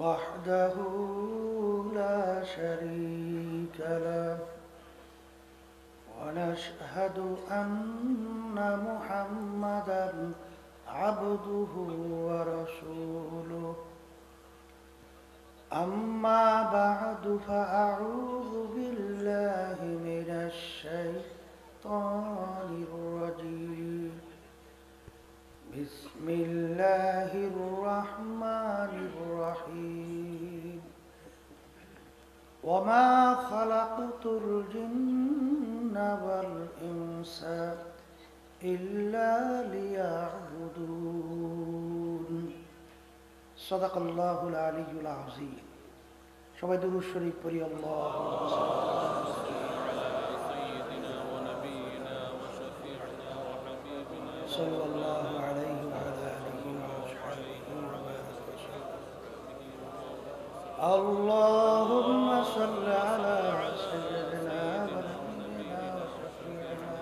وحده لا شريك له ونشهد أن محمدا عبده ورسوله أما بعد فأعوذ بالله من الشيطان الرجيم بسم الله الرحمن الرحيم وما خلقت الجن والإنس إلا ليعبدون صدق الله العلي العظيم সবাই দুরূদ শরীফ পড়ি আল্লাহুম্মা সাল্লাল্লাহু আলাইহি ওয়া আলা আলিহি ওয়া আসহাবিহি ওয়া বারাক আল্লাহুম্মা সাল্লি আলা সাইয়্যিদিনা ওয়া নাবিয়িনা ওয়া শাফি'িনা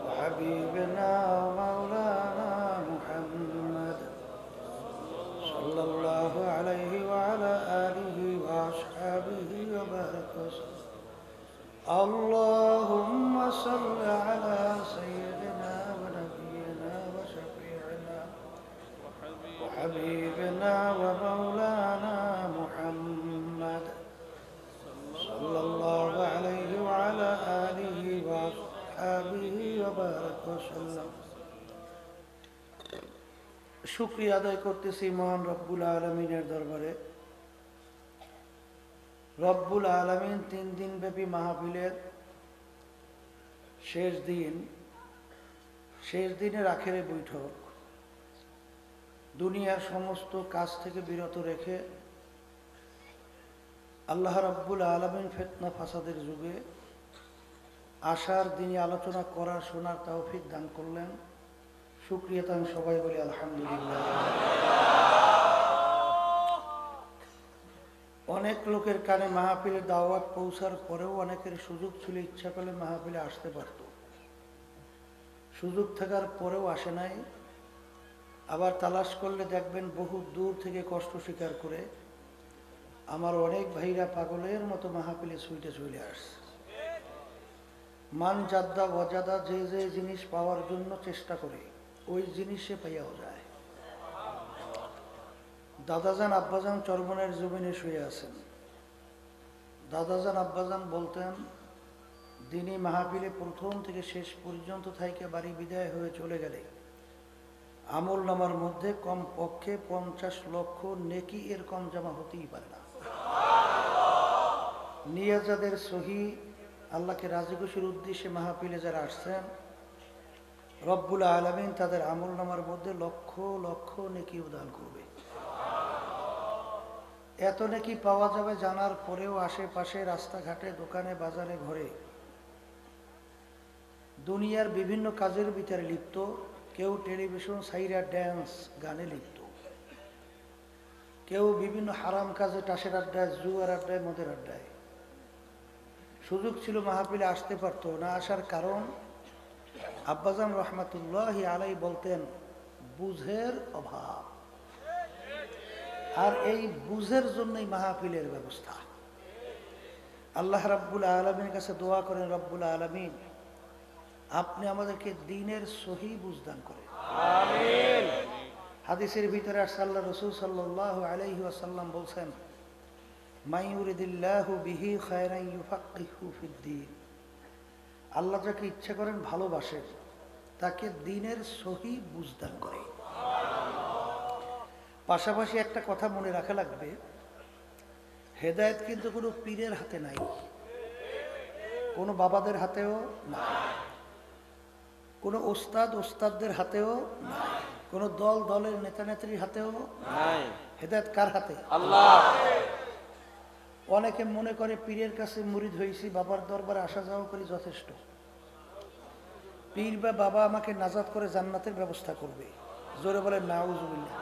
ওয়া হাবিবিনা ওয়া মাওলানা মুহাম্মদ সাল্লাল্লাহু আলাইহি ওয়া আলা আলিহি ওয়া আসহাবিহি ওয়া বারাক اللهم صل على سيدنا ونبينا وشفيعنا وحبيبنا ومولانا محمد صلى الله عليه وعلى آله وصحبه وبارك وسلم শুকরিয়া আদায় করতেছি মহান রব্বুল আলামিনের দরবারে। রব্বুল আলামিন 3 দিন ব্যাপী মাহফিলের শেষ দিনের আখেরে বৈঠক দুনিয়ার সমস্ত কাজ থেকে বিরত রেখে আল্লাহ রব্বুল আলামিন ফিতনা ফাসাদের যুগে আশার দিনে আলোচনা করার শোনার তৌফিক দান করলেন। শুকরিয়া তান সবাই বলি আলহামদুলিল্লাহ। অনেক লোকের কানে মাহফিলের দাওয়াত পৌঁছার পরেও অনেকের সুযোগ ছিল, ইচ্ছা করলে মাহফিলে আসতে পারত, সুযোগ থাকার পরেও আসে নাই। আবার তালাশ করলে দেখবেন বহু দূর থেকে কষ্ট স্বীকার করে আমার অনেক ভাইরা পাগলের মতো মাহফিলে ছুটে চলে আসছে। মান জাদ্দা ওয়াজাদা, যে যে জিনিস পাওয়ার জন্য চেষ্টা করে ওই জিনিসে পাইয়াও যায়। দাদাজান আব্বাজান চরমনের জমিনে শুয়ে আছেন। দাদাজান আব্বাজান বলতেন, দিনী মাহফিলে প্রথম থেকে শেষ পর্যন্ত থাইকে বাড়ি বিদায় হয়ে চলে গেলে আমল নামার মধ্যে কম পক্ষে 50 লক্ষ নেকি এর কম জমা হতেই পারে না। নিয়াজাদের সহি আল্লাহকে রাজি খুশির উদ্দেশ্যে মাহফিলে যারা আসছেন, রব্বুল আলামিন তাদের আমল নামার মধ্যে লক্ষ লক্ষ নেকি উদান করবে। এত নেকি পাওয়া যাবে জানার পরেও আশেপাশে রাস্তাঘাটে দোকানে বাজারে ঘরে দুনিয়ার বিভিন্ন কাজের ভিতরে লিপ্ত, কেউ টেলিভিশন সাইরা ড্যান্স গানে লিপ্ত, কেউ বিভিন্ন হারাম কাজে টাসের আড্ডায়, জুয়ার আড্ডায়, মদের আড্ডায়। সুযোগ ছিল মাহফিলে আসতে পারত না, আসার কারণ আব্বাজান রহমাতুল্লাহি আলাই বলতেন বুঝের অভাব। আর এই বুঝের জন্যই মাহফিলের ব্যবস্থা। আল্লাহ রাব্বুল আলামিনের কাছে দোয়া করেন, রব্বুল আলামিন আপনি আমাদেরকে দ্বীনের সহি বুঝ দান করেন, আমিন। হাদিসের ভিতরে আল্লাহ রাসূল সাল্লাল্লাহু আলাইহি ওয়াসাল্লাম বলেন, মাইয়ুরিদিল্লাহু বিহি খায়রান ইউফাক্কিহু ফিদ্দীন। আল্লাহ যাকে ইচ্ছা করেন ভালোবাসেন, তাকে দ্বীনের সহি বুঝ দান করেন। পাশাপাশি একটা কথা মনে রাখা লাগবে, হেদায়েত কিন্তু কোনো পীরের হাতে নাই, কোনো বাবাদের হাতেও নাই, কোনো ওস্তাদদের হাতেও নাই, কোনো দলের নেতা নেত্রীর হাতেও নাই। হেদায়েত কার হাতে? আল্লাহ। অনেকে মনে করে পীরের কাছে মুরিদ হয়েছি, বাবার দরবারে আসা যাওয়া করি যথেষ্ট, পীর বা বাবা আমাকে নাজাত করে জান্নাতের ব্যবস্থা করবে। জোরে বলে নাউজুবিল্লাহ।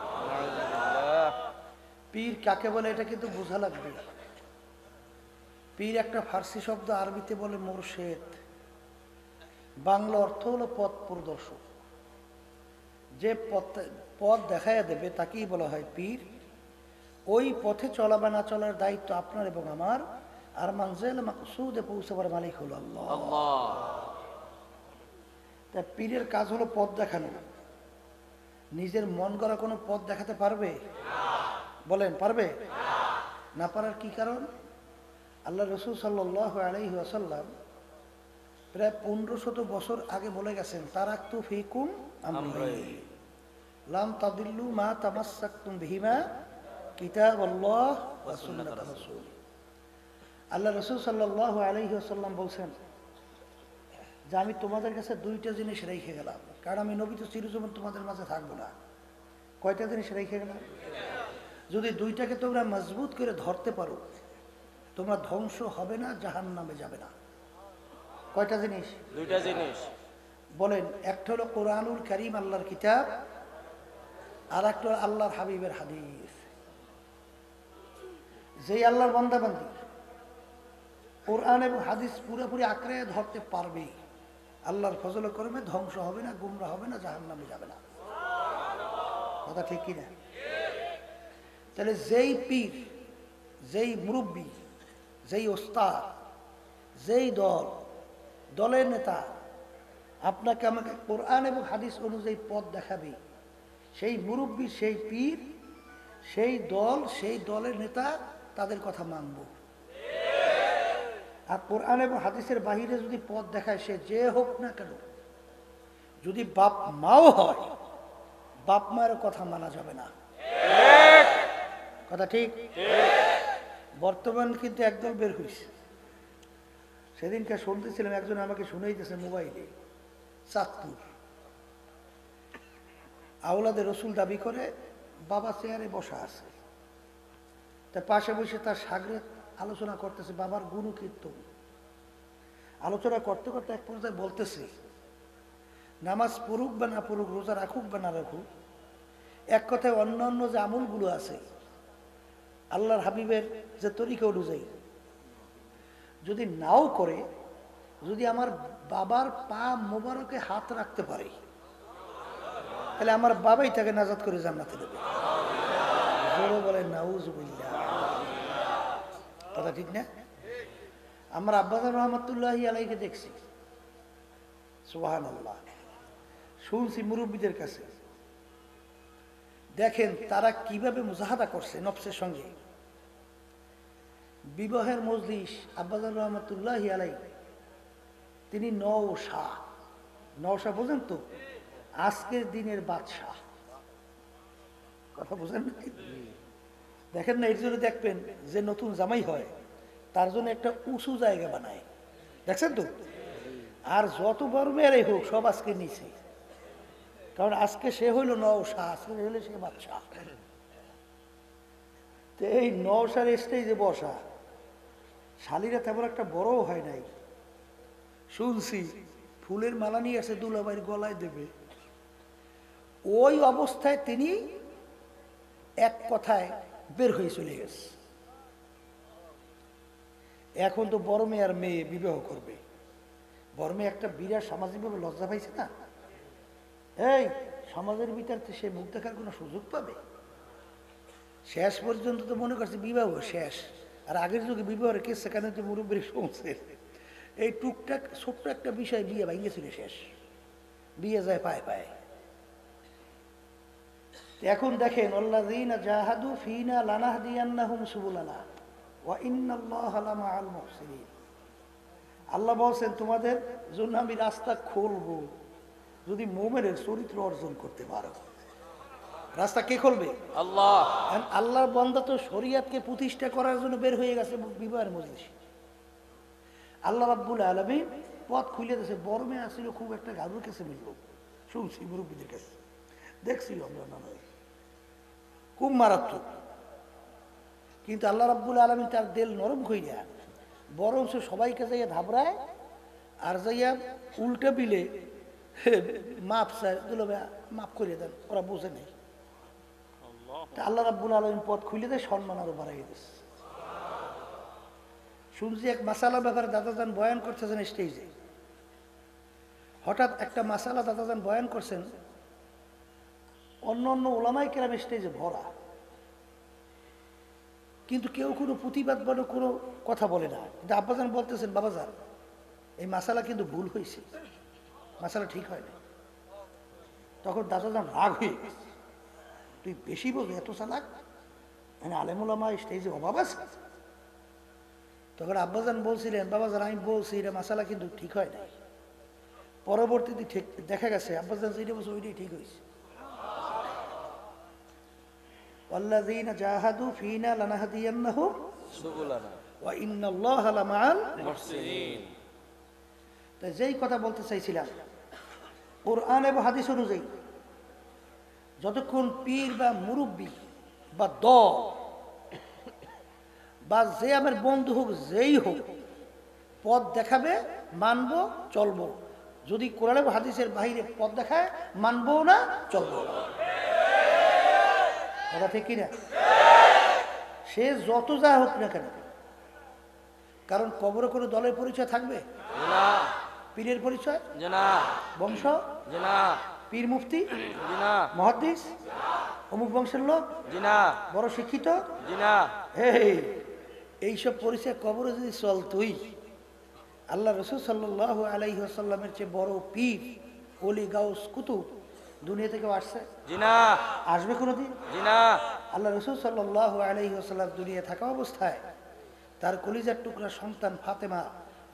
পীর কাকে বলে এটা কিন্তু বোঝা লাগবে। পীর একটা ফার্সি শব্দ, আরবিতে বলে মুরশেদ, বাংলা অর্থ হলো পথ প্রদর্শক। যে পথ দেখাইয়া দেবে তাকেই বলা হয় পীর। ওই পথে চলা বা না চলার দায়িত্ব আপনার এবং আমার, আর মানজিল মাকসুদে পৌঁছাবার মালিক হলো আল্লাহ। তা পীরের কাজ হলো পথ দেখানো। নিজের মন গড়া কোনো পথ দেখাতে পারবে? বলেন, পারবে? না পারার কি কারণ? আল্লাহ রসুল সাল্লাল্লাহু আলাইহি ওয়াসাল্লাম প্রায় 1500 বছর আগে বলে গেছেন, তারাকতু ফিকুম আমরাইন লাম তাদিল্লু মা তামাসসাকতুম বিহিমা কিতাবাল্লাহ ওয়া সুন্নাত রাসূল। আল্লাহ রসুল সাল্লাল্লাহু আলাইহি ওয়াসাল্লাম বলছেন যে আমি তোমাদের কাছে দুইটা জিনিস রেখে গেলাম, কারণ আমি নবী তো চিরজীবন তোমাদের মাঝে থাকবো না। কয়টা জিনিস রেখে গেলাম? যদি দুইটাকে তোমরা মজবুত করে ধরতে পারো, তোমরা ধ্বংস হবে না, জাহান্নামে যাবে না। কয়টা জিনিস? দুইটা জিনিস। বলেন, একটা হলো কোরআনুল কারীম, আল্লাহর কিতাব, আর একটা হলো আল্লাহর হাবিবের হাদিস। যেই আল্লাহর বান্দাবান্দি কোরআন এবং হাদিস পুরোপুরি আঁকড়ে ধরতে পারবে, আল্লাহর ফজল করবে, ধ্বংস হবে না, গুমরা হবে না, জাহান্নামে যাবে না। কথা ঠিক কিনা? তাহলে যেই পীর, যেই মুরব্বী, যেই ওস্তাদ, যেই দল, দলের নেতা আপনাকে আমাকে কোরআন এবং হাদিস অনুযায়ী পথ দেখাবে, সেই মুরব্বী, সেই পীর, সেই দল, সেই দলের নেতা, তাদের কথা মানব। আর কোরআন এবং হাদিসের বাহিরে যদি পথ দেখায়, সে যে হোক না কেন, যদি বাপ মাও হয়, বাপ মায়ের কথা মানা যাবে না। কথা ঠিক? বর্তমান কিন্তু একদল বের হয়েছে। সেদিনকে শুনতেছিলাম, একজন আমাকে শুনাইতেছে মোবাইলে, চাঁদপুর আওলাদে রসুল দাবি করে, বাবা চেয়ারে বসা আছে, তার পাশে বসে তার সাগরে আলোচনা করতেছে বাবার গুণ কীর্তন। আলোচনা করতে করতে এক পর্যায়ে বলতেছে, নামাজ পড়ুক বা না পড়ুক, রোজা রাখুক বা না রাখুক, এক কথায় অন্যান্য যে আমলগুলো আছে আল্লাহর হাবিবের যে তরিকা অনুযায়ী যদি নাও করে, যদি আমার বাবার পা মোবারকে হাত রাখতে পারে, তাহলে আমার বাবাই তাকে নাজাত করে জান্নাতে দেবে। জোরে বলে নাউজুবিল্লাহ। কথা ঠিক না? আমরা আব্বাজান রহমতুল্লাহি আলাইকে দেখছি, সুবহানাল্লাহ, শুনছি মুরব্বীদের কাছে। দেখেন তারা কিভাবে মুজাহাদা করছে নফসের সঙ্গে। বিবাহের মজলিস, আব্বাজান রহমতুল্লাহি আলাই তিনি নওশা, নওশা বোঝেন তো, আজকের দিনের বাদশাহ। কথা বোঝেন না? দেখেন না, এর জন্য দেখবেন যে নতুন জামাই হয় তার জন্য একটা উঁচু জায়গা বানায়, দেখছেন তো? আর যত বড় মেয়েরাই হোক সব আজকে নিচে, কারণ আজকে সে হইল নওশা, আজকে হইলে সে বাদশাহ। তো এই নওশার স্টেজে বসা, শালীরা তেমন একটা বড়ও হয় নাই। শুনছি ফুলের মালা নিয়ে আসে, দুলাভাইয়ের গলায় দেবে। ওই অবস্থায় তিনি এক কথায় বের হয়ে চলে গেছে। এখন তো বড় মেয়ে আর মেয়ে বিবাহ করবে, বড় মেয়ে একটা বিরাট সামাজিকভাবে লজ্জা পাইছে না। এই সমাজের ভিতরে সে মুখ দেখার কোনো সুযোগ পাবে? শেষ পর্যন্ত তো মনে করছে বিবাহ শেষ। আর আগের যুগে বিবাহের কেস সেখানে তো মুরব্বী শুনছে, এই টুকটাক ছোট্ট একটা বিষয় বিয়ে ভাঙিয়েছিল, শেষ বিয়ে যায় পায়ে পায়ে। এখন দেখেন, আল্লাযীনা জাহাদু ফীনা লানাহদিয়ান্নাহুম সুবুলানা ওয়া ইন্নাল্লাহা লামাআল মুহসিনিন। আল্লাহ বলছেন তোমাদের জন্য আমি রাস্তা খুলবো যদি মুমিনের চরিত্র অর্জন করতে পারো। রাস্তা কে খুলবে? আল্লাহ। আল্লাহর বান্দা তো শরীয়তকে প্রতিষ্ঠা করার জন্য বের হয়ে গেছে বিবাহের মজলিসে। আল্লাহ রাব্বুল আলামিন পথ খুলে দিয়েছে। বড় মেয়ে আসছিল, খুব একটা গাড়ুর কাছে মিলল, শুনছি মুরব্বীদের কাছে, দেখছি আমরা নানা, খুব মারাত্মক। কিন্তু আল্লাহ রাব্বুল আলামিন তার দিল নরম হইয়া বরঞ্চ সবাইকে যাইয়া ধাবড়ায় আর যাইয়া উল্টা বিলে মাপ চায়, দুলাভাই মাফ করিয়ে দেন, ওরা বুঝে নেই। আল্লাহ রাব্বুল আলামিন পথ খুলে দেয়, সম্মান আরো বাড়াই দিচ্ছে। শুনছি এক মাসালার ব্যাপারে দাদাজান বয়ান করতেছেন স্টেজে, হঠাৎ একটা মাসালা দাদাজান বয়ান করছেন, অন্য অন্য ওলামায়ে কেরাম স্টেজে ভরা। কিন্তু কেউ কোনো প্রতিবাদ বলে কোনো কথা বলে না। কিন্তু আব্বাজান বলতেছেন, বাবাজান এই মাসালা কিন্তু ভুল হয়েছে, মাসালা ঠিক হয় না। তখন দাদাজান রাগ হয়ে গেছে, তুই বেশি বলবি, এত চালাক, মানে আলেমুলামা স্টেজে অভাব আছে। তখন আব্বাজান বলছিলেন, বাবাজান আমি বলছি এটা মাসালা কিন্তু ঠিক হয় না। পরবর্তীতে ঠিক দেখা গেছে আব্বাজান যেটা বলছে ওইটাই ঠিক হয়েছে। ওয়াল্লাযীনা জাহাদু ফীনা লানাহদিয়ান্নাহুম সুবুলানা ওয়া ইন্নাল্লাহা লামাআল মুহসিনিন। তাই যেই কথা বলতে চাইছিলাম, কোরআন এবং হাদিস অনুযায়ী যতক্ষণ পীর বা মুরব্বী বা দল বা যে আমার বন্ধু হোক যেই হোক পথ দেখাবে, মানবো চলবো। যদি কোরআন এবং হাদিসের বাইরে পথ দেখায়, মানবো না, চলবো না। কথা ঠিক কিনা? সে যত যা হোক না কেন, কারণ কবরে কোনো দলের পরিচয় থাকবে না, পীরের পরিচয় না, বংশ না, পীর মুফতি না, মুহাদ্দিস অমুক বংশের লোক না, বড় শিক্ষিত না, এইসব পরিচয় কবরে যদি চলতই, আল্লাহ রাসূল সাল্লাল্লাহু আলাইহি ওয়াসাল্লামের চেয়ে বড় পীর ওলি গাউস কুতুব দুনিয়া থেকে আসছে না, আসবে কোনোদিন না। আল্লাহ রাসূল সাল্লাল্লাহু আলাইহি ওয়াসাল্লাম দুনিয়া থাকা অবস্থায় তার কলিজার টুকরা সন্তান ফাতেমা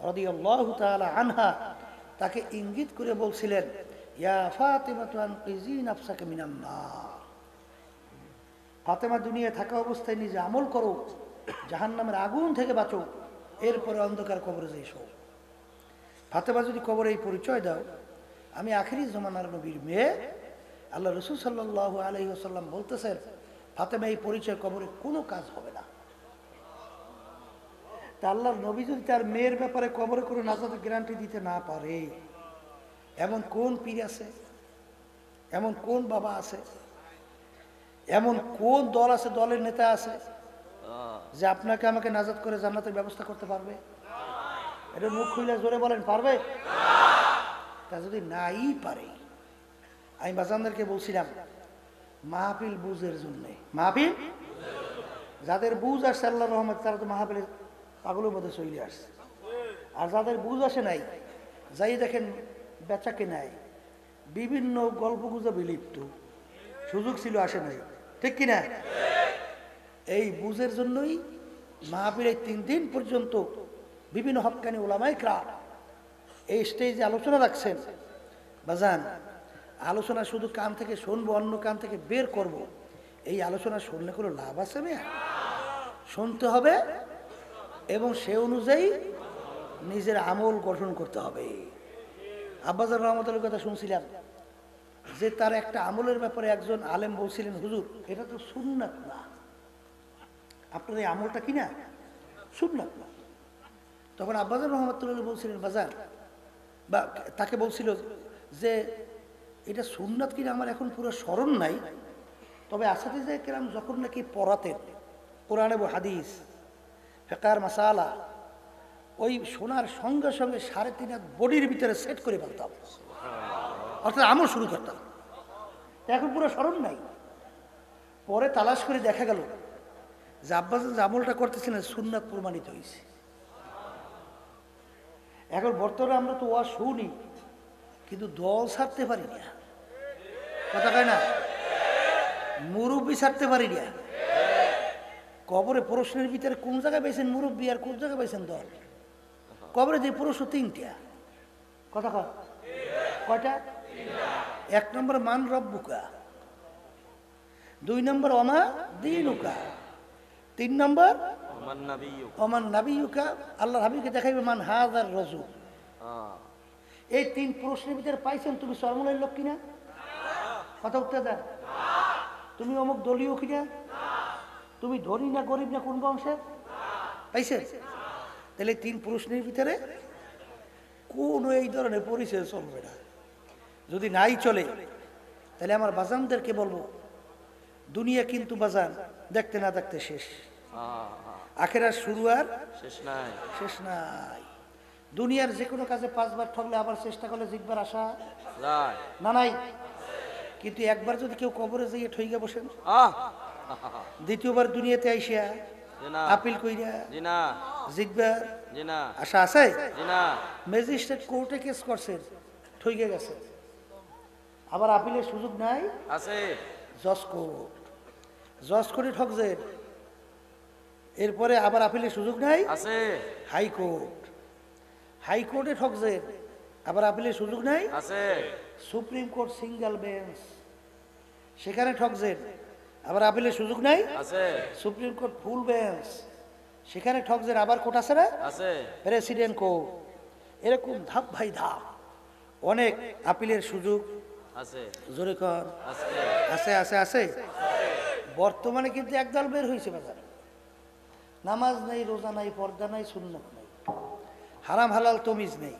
রাদিয়াল্লাহু তাআলা আনহা তাকে ইঙ্গিত করে বলছিলেন, ইয়া ফাতিমাতু আনকিজি নাফসাকা মিনান নার। ফাতেমা দুনিয়া থাকা অবস্থায় নিজে আমল করো, জাহান্নামের আগুন থেকে বাঁচো, এরপরে অন্ধকার কবরে যেসো। ফাতেমা যদি কবরে এই পরিচয় দাও, আমি আখিরি জমানার নবীর মেয়ে। আল্লাহ রাসূল সাল্লাল্লাহু আলাইহি ওয়াসাল্লাম বলতেছেন, ফাতেমা এই পরিচয় কবরে কোনো কাজ হবে না। তা আল্লাহর নবী যদি তার মেয়ের ব্যাপারে কবরে কোনো নাজাতের গ্যারান্টি দিতে না পারে, এমন কোন পীর আছে, এমন কোন বাবা আছে, এমন কোন দল আছে, দলের নেতা আছে যে আপনাকে আমাকে নাজাত করে জান্নাতের ব্যবস্থা করতে পারবে? এটা মুখ খুলে জোরে বলেন, পারবে? তা যদি নাই পারে, আমি বাজানদেরকে বলছিলাম মাহফিল বুঝের জন্য, মাহফিল যাদের বুঝ আসছে আল্লাহর রহমত, তারা তো মাহফিলের পাগলের মধ্যে চলে আসছে। আর যাদের বুঝ আসে নাই, যাই দেখেন বেচা কেনায় বিভিন্ন গল্প গুজবে লিপ্ত, সুযোগ ছিল আসে নাই, ঠিক কিনা? এই বুঝের জন্যই মাহফিলের 3 দিন পর্যন্ত বিভিন্ন হক্কানি ওলামায়ে কেরাম এই স্টেজে আলোচনা রাখছেন। বাজান, আলোচনা শুধু কান থেকে শুনবো, অন্য কান থেকে বের করব, এই আলোচনা শুনলে কোনো লাভ আছে না? শুনতে হবে এবং সে অনুযায়ী নিজের আমল গঠন করতে হবে। আব্বাজান রহমতুল্লাহর কথা শুনছিলাম যে তার একটা আমলের ব্যাপারে একজন আলেম বলছিলেন, হুজুর এটা তো সুন্নাত না, আপনার এই আমলটা কিনা সুন্নাত না। তখন আব্বাজান রহমতুল্লাহ বলছিলেন, বাজার বা তাকে বলছিল যে এটা সুন্নাত কিনা আমার এখন পুরো স্মরণ নাই, তবে আসাতিজে কেরাম যখন নাকি পড়াতেন কোরআন এবং হাদিস, ফিকহ মাসালা, ওই শোনার সঙ্গে সঙ্গে 3.5 হাত বডির ভিতরে সেট করে ফেলতাম, অর্থাৎ আমল শুরু করতাম। এখন পুরো স্মরণ নাই। পরে তালাশ করে দেখা গেল যে আব্বাজান যে আমলটা করতেছিলেন সুন্নাত প্রমাণিত হয়েছে। এখন বর্তমানে আমরা তো ওয়াজ শুনি, কিন্তু দল ছাড়তে পারি না, কথা কয় না, মুরব্বী ছাড়তে পারি না। কবরে প্রশ্নের ভিতরে কোন জায়গায় পেয়েছেন মুরব্বী আর কোন জায়গায় পেয়েছেন দল? কবরে যে প্রশ্ন 3টা, কথা কয়টা? 1 নম্বর মান রব্বুকা, 2 নম্বর অমা দীনুকা, 3 নম্বর ওমান নাবিয়ুকা, আল্লাহর হাবিবকে দেখাইবে মান হাযার রাসূল। এই 3 প্রশ্নের ভিতরে পাইছেন তুমি সরমুলের লোক কিনা? কথা উত্তর দেন। তুমি অমুক দলীয় কিনা? তুমি ধনী না গরিব না কোন বংশের? পাইছেন? তাহলে 3 প্রশ্নের ভিতরে কোন এই ধরনের পরিচয় চলবে না। যদি নাই চলে, তাহলে আমার বাজানদেরকে বলবো, দুনিয়া কিন্তু বাজান দেখতে না দেখতে শেষ, আখেরাত শুরু আর শেষ নাই। দুনিয়ার যে কোনো কাজে 5 বার ঠকলে আবার চেষ্টা করলে জিতবার আশা না নাই। কিন্তু একবার যদি কেউ কবরে যাইয়ে ঠইকে বসেন, দ্বিতীয়বার দুনিয়াতে আইসিয়া জি না আপিল কইরা জি না জিতবার জি না আশা আছে? জি না ম্যাজিস্ট্রেট কোর্টে কেস করছেন, ঠইকে গেছে, আবার আপিলের সুযোগ নাই। আছে জজ কোর্ট, জজ কোর্টে ঠকছেন, এরপরে আবার আপিলের সুযোগ নাই। আছে হাইকোর্ট, হাইকোর্টে ঠকছেন, আবার আপিলের সুযোগ নাই। আছে সুপ্রিম কোর্ট সিঙ্গেল বেঞ্চ, সেখানে ঠকছেন, আবার আপিলের সুযোগ নাই। আছে সুপ্রিম কোর্ট ফুল বেঞ্চ, সেখানে ঠকছেন, আবার কোর্ট আছে না, আছে প্রেসিডেন্ট কোর্ট। এরকম ধাপ ভাই ধাপ অনেক আপিলের সুযোগ। আছে জোরে কর আছে আছে আছে আছে। বর্তমানে কিন্তু একদল বের হয়েছে বাজারে, নামাজ নেই, রোজা নাই, পর্দা নাই, সুন্নাত নাই, হারাম হালাল তমিজ নেই।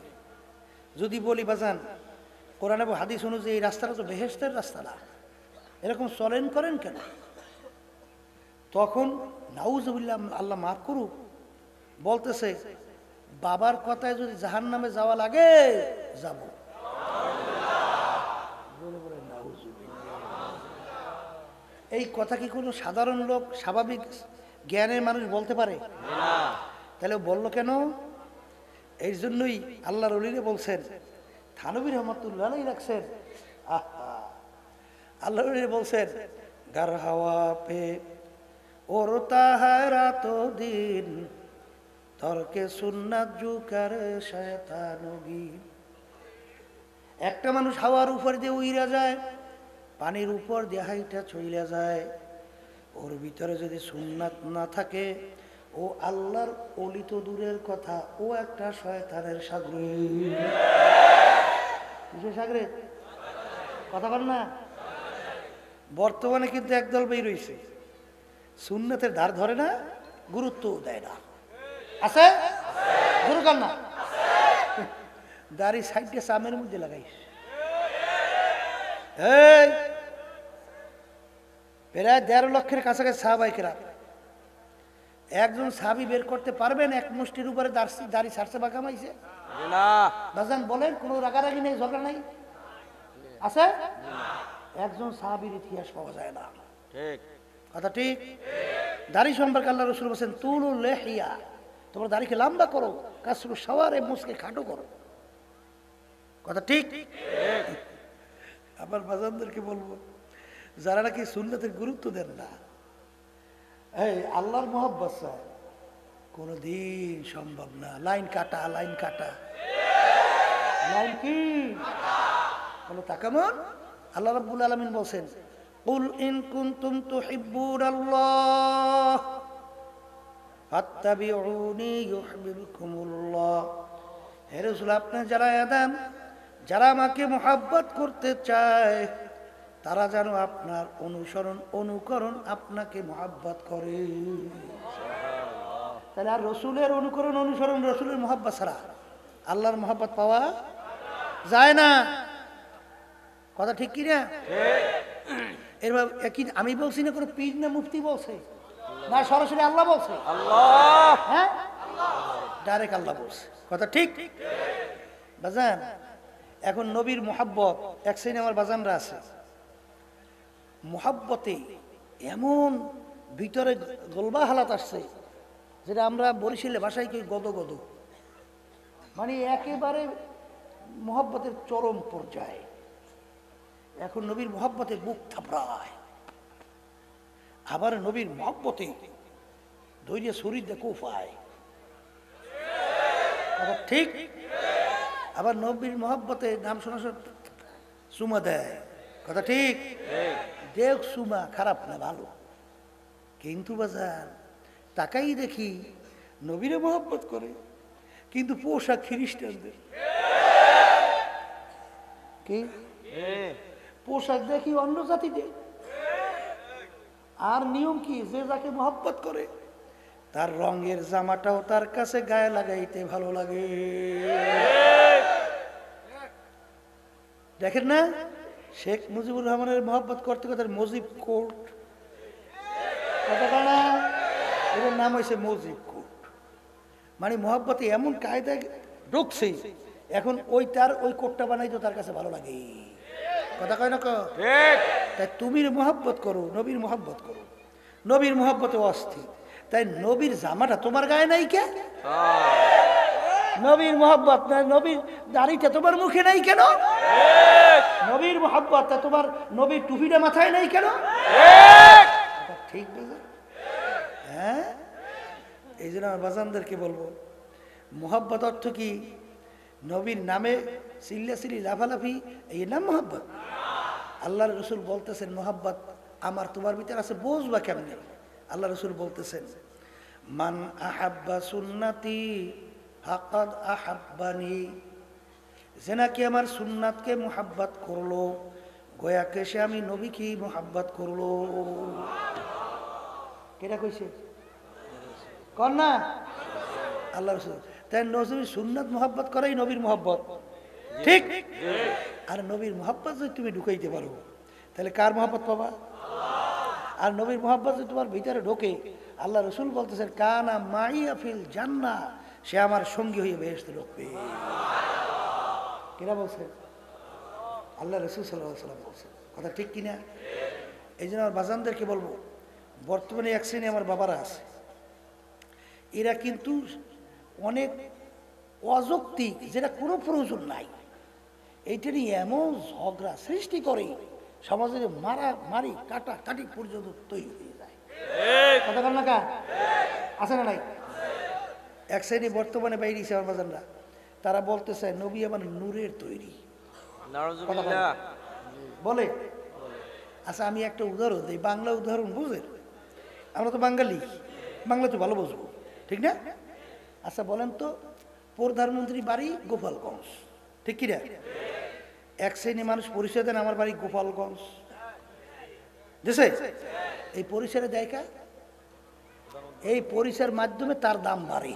যদি বলি বাজান কোরআন এবং হাদিস অনুযায়ী এই রাস্তাটা তো বেহেশতের রাস্তা না, এরকম চলেন করেন কেন? তখন নাউজুবিল্লাহ, আল্লাহ মাফ করুক, বলতেছে বাবার কথায় যদি জাহান্নামে যাওয়া লাগে যাব। এই কথা কি কোনো সাধারণ লোক, স্বাভাবিক জ্ঞানের মানুষ বলতে পারে? না তাহলে বললো কেন? এই জন্যই আল্লাহর ওলিরে বলছেন, থানবী রহমতুল্লাহ রাখছেন, আহা, আল্লাহর ওলিরে বলছেন, গার হাওয়া পে ওর তাহারাতো দিন তরকে সুন্নাত জুকার শয়তানগি। একটা মানুষ হাওয়ার উপর দিয়ে উইরা যায়, পানির উপর দিয়ে হাইটা চইলা যায়, ওর ভিতরে যদি সুন্নাত না থাকে, ও আল্লাহর অলি তো দূরের কথা, ও একটা শয়তানের সাগরেদ। কিসের সাগরেদ? কথা বল না। বর্তমানে কিন্তু একদল বের হইছে, সুন্নাতের ধার ধরে না, গুরুত্ব দেয় না। আছে গুরুকার না, দাড়ি সাইডে চামের মধ্যে লাগাইস। এই প্রায় ১.৫ লক্ষের কাছাকাছি সাহাবাইকেরা, একজন সাহাবী বের করতে পারবেন এক মুষ্টির উপরে দাড়ি ছাড়ছে বা কামাইছে? না বাজান বলেন, কোনো রাগারাগি নেই, ঝগড়া নাই, আছে? একজন সাহাবীর ইতিহাস পাওয়া যায় না। ঠিক কথা ঠিক? দাড়ি সম্পর্কে আল্লাহ রাসূল বলেছেন, তুলুল লিহিয়া, তোমরা দাড়িকে লম্বা করো, কাসরু শাওয়ারে, মুছকে খাটো করো। কথা ঠিক? আবার বাজানদেরকে বলবো, যারা নাকি সুন্নতের গুরুত্ব দেন না, এই আল্লাহর মহব্বত চায়, কোনোদিন সম্ভব না। লাইন কাটা, লাইন কাটা, লাইন কি বলো তা কেমন? আল্লাহ রাব্বুল আলামিন বলছেন, কুল ইন কুনতুম তুহিব্বুনাল্লাহ ফাত্তাবিউনি ইউহিব্বুকুমুল্লাহ। হে রাসূল, আপনি যারা দেন, যারা আমাকে মহব্বত করতে চায়, তারা যেন আপনার অনুসরণ, অনুকরণ, আপনাকে মহব্বত করে। তাহলে আর রসুলের অনুকরণ, অনুসরণ, রসুলের মহব্বত ছাড়া আল্লাহর মহব্বত পাওয়া যায় না। কথা ঠিক কি না? এরভাবে একই আমি বলছি না, কোনো পীর না মুফতি বলছে না, সরাসরি আল্লাহ বলছে। আল্লাহ হ্যাঁ, ডাইরেক্ট আল্লাহ বলছে। কথা ঠিক বাজান। এখন নবীর মোহাব্বত, এক শ্রেণী আমার বাজানরা আছে, মোহাব্বতে এমন ভিতরে গোলবা হালাত আসছে, যেটা আমরা বরিশালে ভাষায় কই গদ গদ, মানে একেবারে মোহাব্বতের চরম পর্যায়ে। এখন নবীর মোহাব্বতে বুক থাপড়ায়, আবার নবীর মোহাব্বতে ধৈর্য শরীর দেখো পায়। কথা ঠিক? আবার নবীর মোহাব্বতে নাম শোনা চুমা দেয়। কথা ঠিক? দেখ সুমা খারাপ না, ভালো, কিন্তু বাজার তাকাই দেখি নবীরে মহব্বত করে, কিন্তু পোশাক খ্রিস্টানদের। কি পোশাক দেখি অন্য জাতিদের। আর নিয়ম কি, যে যাকে মহব্বত করে তার রঙের জামাটাও তার কাছে গায়ে লাগাইতে ভালো লাগে। দেখেন না, শেখ মুজিবুর রহমানের মহব্বত করতে করতে মুজিব কোর্ট, না এর নাম হয়েছে মুজিব কোর্ট। মানে মহব্বতে এমন কায়দায় ঢুকছে, এখন ওই তার ওই কোর্টটা বানাইতো তার কাছে ভালো লাগে। কথা কয় না? তাই তুমি মহব্বত করো, নবীর মহব্বত করো, নবীর মহব্বতে অস্থির। তাই নবীর জামাটা তোমার গায়ে নাই কে? নবীর মোহাব্বত না, নবীর দাড়িটা তোমার মুখে নাই কেন? নবীর মোহাব্বত তোমার নবীর টুপিটা মাথায় নাই কেন? ঠিক বুঝে? হ্যাঁ, এই জন্য আমার বাজানদেরকে বলবো, মোহাব্বত অর্থ কি? নবীর নামে চিল্লাচিল্লি লাফালাফি, এই নাম মোহাব্বত? আল্লাহ রসুল বলতেছেন মোহাব্বত আমার তোমার ভিতরে আছে, বুঝবা কেমনে? আল্লাহ রসুল বলতেছেন মান আহাব্বা সুন্নতি ফাকাদ আহাব্বানি, যে নাকি আমার সুন্নাতকে মোহাব্বত করলো গোয়াকে সে আমি নবীকে মোহাব্বত করলো। কেটা কইছে? কর না আল্লাহ রসুল। তাই নবীর সুন্নাত মোহাব্বত করাই নবীর মোহাব্বত, ঠিক? আর নবীর মোহাব্বত যদি তুমি ঢুকাইতে পারো তাহলে কার মোহাব্বত পাবা? আর নবীর মোহাব্বত যদি তোমার ভিতরে ঢোকে, আল্লাহ রসুল বলতেছেন কানা মাইয়া ফিল জান্নাহ, সে আমার সঙ্গী হয়ে বেহেশতে ঢুকবে। কেনা বলছেন? আল্লাহ রসুল সাল্লাল্লাহু আলাইহি ওয়াসাল্লাম বলছেন। কথা ঠিক কিনা? এই জন্য আমার বাজানদেরকে বলবো, বর্তমানে এক শ্রেণী আমার বাবারা আছে, এরা কিন্তু অনেক অযৌক্তিক, যেটা কোনো প্রয়োজন নাই, এইটা নিয়ে এমন ঝগড়া সৃষ্টি করে সমাজে মারামারি কাটাকাটি পর্যন্ত তৈরি হয়ে যায়। কথা বল না, কার আছে না নাই? এক শ্রেণী বর্তমানে বাইরেছে আমার বাজানরা, তারা বলতেছে নবী আমার নূরের তৈরি বলে। আচ্ছা আমি একটা উদাহরণ দিই, বাংলা উদাহরণ বুঝেন? আমরা তো বাঙালি, বাংলা তো ভালো বুঝবো, ঠিক না? আচ্ছা বলেন তো, প্রধানমন্ত্রী বাড়ি গোপালগঞ্জ, ঠিক কিনা? এক শ্রেণী মানুষ পরিচয় দেন আমার বাড়ি গোপালগঞ্জ, দেশে এই পরিচয় দেয় কা? এই পরিচয়ের মাধ্যমে তার দাম বাড়ে।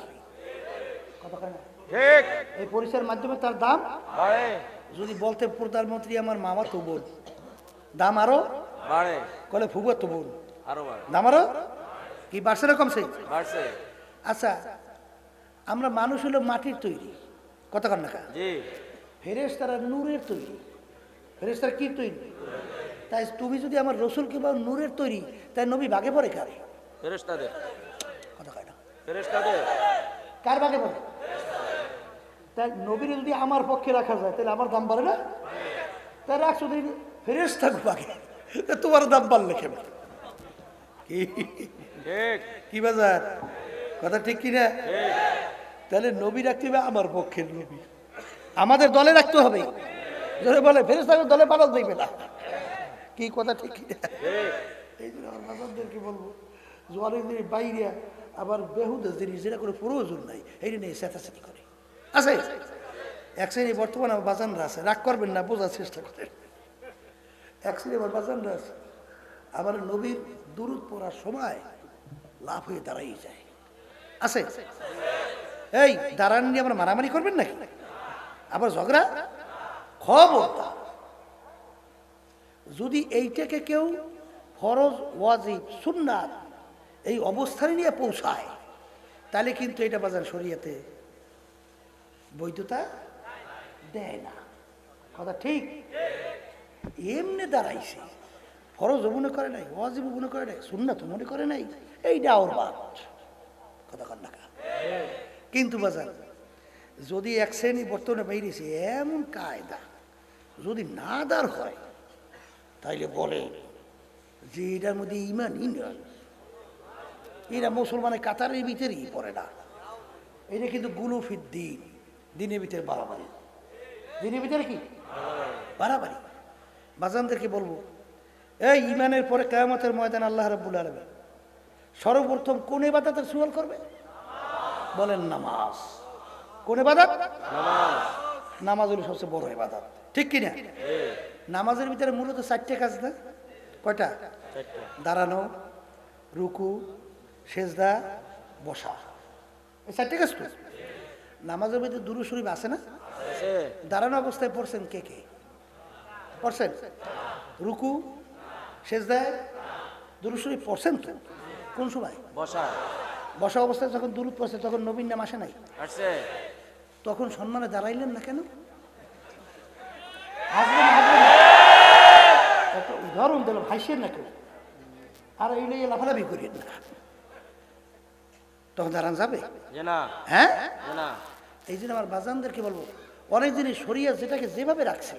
এই পরিচয়ের মাধ্যমে তার দাম বাড়ে। যদি বলতে প্রধানমন্ত্রী আমার মামা তো বোন, দাম আরো বাড়ে। কলে ফুবো তো বোন, দাম আরো কি বাড়ছে না কমছে? আচ্ছা আমরা মানুষ হলো মাটির তৈরি, কথা কন না কা? ফেরেশতারা নূরের তৈরি। ফেরেশতারা কি তৈরি? তাই তুমি যদি আমার রসুল কিংবা নূরের তৈরি, তাই নবী ভাগে পড়ে কার? ফেরেশতাদের। কথা কয় না? ফেরেশতাদের। কার ভাগে পড়ে? তাই নবীর যদি আমার পক্ষে রাখা যায় তাহলে আমার দাম বাড়ে না? তাই রাখছো যদি ফেরেশতা ভাগে, তোমার দাম বাড়লে কেমন? কি বাজার? কথা ঠিক কিনা? তাহলে নবী রাখতে হবে আমার পক্ষের নবী, আমাদের দলে রাখতে হবে। যদি বলে ফেরেশতাদের দলে পালন দেখবে না, কি কথা ঠিক কিনা? এই জন্য আমার বাজারদেরকে বলবো, জোয়ারের বাইরে আবার বেহুদা জিনিস যেটা করে প্রয়োজন নাই, এইটা নিয়ে চেঁচাচেঁচি করে আছে। এক শ্রেণী বর্তমানে আমার বাজানরা আছে, রাগ করবেন না, বোঝার চেষ্টা করেন। এক শ্রেণী আমার বাজানরা আছে, আমার নবীর দুরূদ পড়ার সময় লাভ হয়ে দাঁড়াই যায় আছে। এই দাঁড়ান নিয়ে আমরা মারামারি করবেন নাকি? আবার ঝগড়া? খবরদার। যদি এইটাকে কেউ ফরজ, ওয়াজিব, সুন্নাত এই অবস্থানে নিয়ে পৌঁছায়, তাহলে কিন্তু এটা বাজার শরীয়তে বৈধতা দেয় না। কথা ঠিক? এমনি দাঁড়াইছে, ফরজ মনে করে নাই, ওয়াজিব মনে করে নাই, সুন্নাত মনে করে নাই, এইটা ওর বাদ। কথা কন না? কিন্তু বাজার যদি এক শ্রেণী বর্তমানে বেরিয়েছে এমন কায়দা, যদি না দাঁড় হয় তাইলে বলে যে এটার মধ্যে ইমানই নয়, এরা মুসলমানের কাতারের ভিতরেই পড়ে না, এটা কিন্তু গুলুফির দিন, দিনের ভিতরে বাড়াবাড়ি। দিনের ভিতরে কি বাড়াবাড়ি? বাজানদেরকে বলবো, এই ইমানের পরে কিয়ামতের ময়দান আল্লাহ রাব্বুল আলামিন সর্বপ্রথম কোন ইবাদতের সুয়াল করবে? বলেন নামাজ। কোন ইবাদত? নামাজ। নামাজ হলো সবচেয়ে বড় ইবাদত, ঠিক কিনা? নামাজের ভিতরে মূলত 4টে কাজ না? কয়টা? দাঁড়ানো, রুকু, সেজদা, বসা, এই 4টে কাজ। তো নামাজের ভিতরে দুরূদ শরীফ আছে না? দাঁড়ানো অবস্থায় পড়ছেন কে কে? পড়ছেন? রুকু, সেজদায় দুরূদ শরীফ পড়ছেন তো? কোন সময়? বসা। বসা অবস্থায় যখন দুরূদ পড়ছে তখন নবীর নাম আসে নাই? আসে। তখন সম্মানে দাঁড়াইলেন না কেন? একটা উদাহরণ দিলাম, হাসিয়েন না কেউ, আর এই লাফালাফি করিয়েন না। তখন দাঁড়ান যাবে? যে না, হ্যাঁ, যে না। এই জন্য আমার বাজানদেরকে বলবো, অনেক জিনিস শরিয়া যেটাকে যেভাবে রাখছে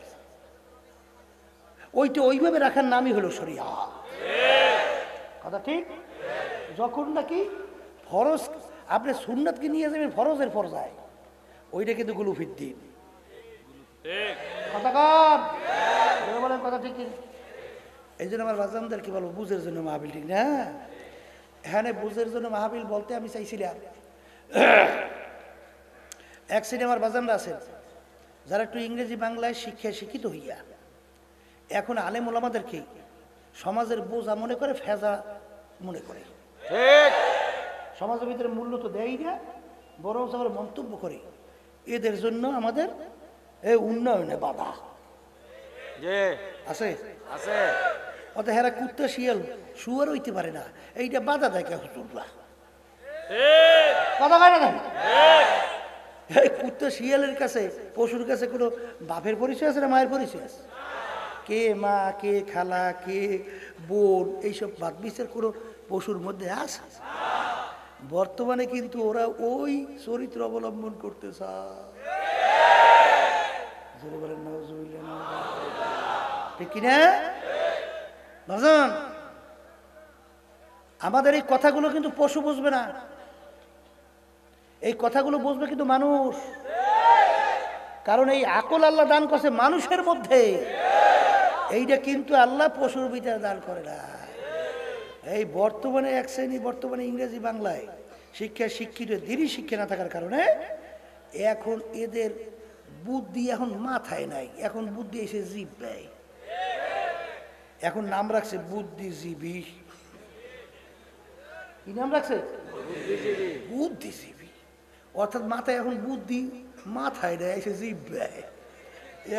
ওইটা ওইভাবে রাখার নামই হলো শরিয়া। কথা ঠিক? যখন নাকি ফরজ আপনি সুন্নাতকে নিয়ে যাবেন ফরজের পর্যায়ে, ওইটা কিন্তু গুলুফিদ্দিন। কথা কন, বলেন কথা ঠিক? এই জন্য আমার বাজানদেরকে বলবো বুঝের জন্য মাহফিল, ঠিক না? এখানে বুঝের জন্য মাহফিল বলতে আমি চাইছিলাম এক সাইডে আমার বাজানরা আছেন যারা একটু ইংরেজি বাংলায় শিক্ষায় শিক্ষিত হইয়া এখন আলেম ওলামাদেরকে সমাজের বোঝা মনে করে, ফেজা মনে করে। ঠিক। সমাজের ভিতরে মূল্য তো দেয় না, বরং আবার মন্তব্য করে। এদের জন্য আমাদের এই উন্নয়নে বাধা জি আছে। আছে। অত হেরা কুত্তা শিয়াল শুয়ার হইতে পারে না, এইটা বাধা দেয় কে হুজুররা? কথা কয় না? এই কুত্তা শিয়ালের কাছে, পশুর কাছে কোনো বাপের পরিচয় আছে না মায়ের পরিচয় আছে? কে মা, কে খালা, কে বোন, এইসব বাদ বিচার কোনো পশুর মধ্যে আছে? বর্তমানে কিন্তু ওরা ওই চরিত্র অবলম্বন করতে চায়। ঠিক কিনা বাজান? আমাদের এই কথাগুলো কিন্তু পশু বুঝবে না, এই কথাগুলো বুঝবে কিন্তু মানুষ। কারণ এই আকল আল্লাহ দান করছে মানুষের মধ্যে, এইটা কিন্তু আল্লাহ পশুর ভিতরে দান করে না। এই বর্তমানে এক শ্রেণী বর্তমানে ইংরেজি বাংলায় শিক্ষা শিক্ষিত দিনই শিক্ষা না থাকার কারণে এখন এদের বুদ্ধি এখন মাথায় নাই, এখন বুদ্ধি এসে জীব দেয়। এখন নাম রাখছে বুদ্ধিজীবী। কি নাম রাখছে? বুদ্ধিজীবী। অর্থাৎ মাথায় এখন বুদ্ধি মাথায় দেয়, এসে জীব দেয়,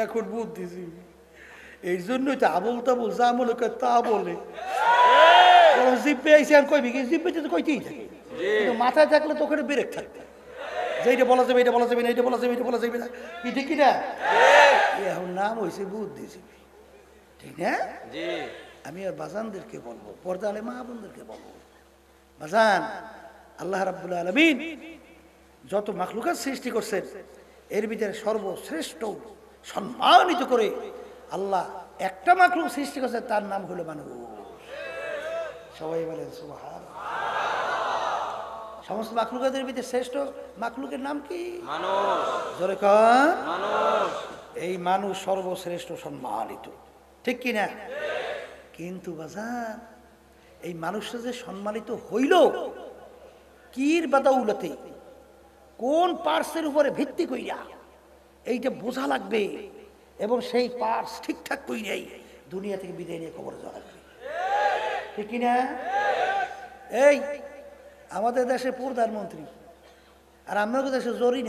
এখন বুদ্ধিজীবী। এই জন্যই তো আবল তাবল যা মনে করে তা বলে। জিব্বে আইসে আর কইবি কি? জিব্বে তো কইতেই থাকে, কিন্তু মাথায় থাকলে তো ওখানে ব্রেক থাকবে, যে এটা বলা যাবে, এটা বলা যাবে না, এটা বলা যাবে, এটা বলা যাবে না। কি ঠিক কিনা? এখন নাম হয়েছে বুদ্ধিজীবী, ঠিক না? আমি আর বাজানদেরকে বলবো, পর্দা আলে মা বোনদেরকে বলবো, বাজান আল্লাহ রাব্বুল আলামিন যত মাখলুকাত সৃষ্টি করছেন এর ভিতরে সর্বশ্রেষ্ঠ সম্মানিত করে আল্লাহ একটা মাখলুক সৃষ্টি করছে, তার নাম হলো মানুষ। সবাই বলেন সুবহানাল্লাহ। সমস্ত মাখলুকাতের ভিতরে শ্রেষ্ঠ মাখলুকের নাম কি? মানুষ। জোরে কন। মানুষ। এই মানুষ সর্বশ্রেষ্ঠ সম্মানিত, ঠিক কিনা? কিন্তু বাজান এই মানুষটা যে সম্মানিত হইল কির বাদাউলতে, কোন পার্সের উপরে ভিত্তি কইরা, এইটা বোঝা লাগবে। এবং সেই পার্স ঠিকঠাক কইরাই দুনিয়া থেকে বিদায় নিয়ে কবরে যাওয়া লাগবে, ঠিক কিনা? এই আমাদের দেশে প্রধানমন্ত্রী আর আমাদের দেশে জরিনা।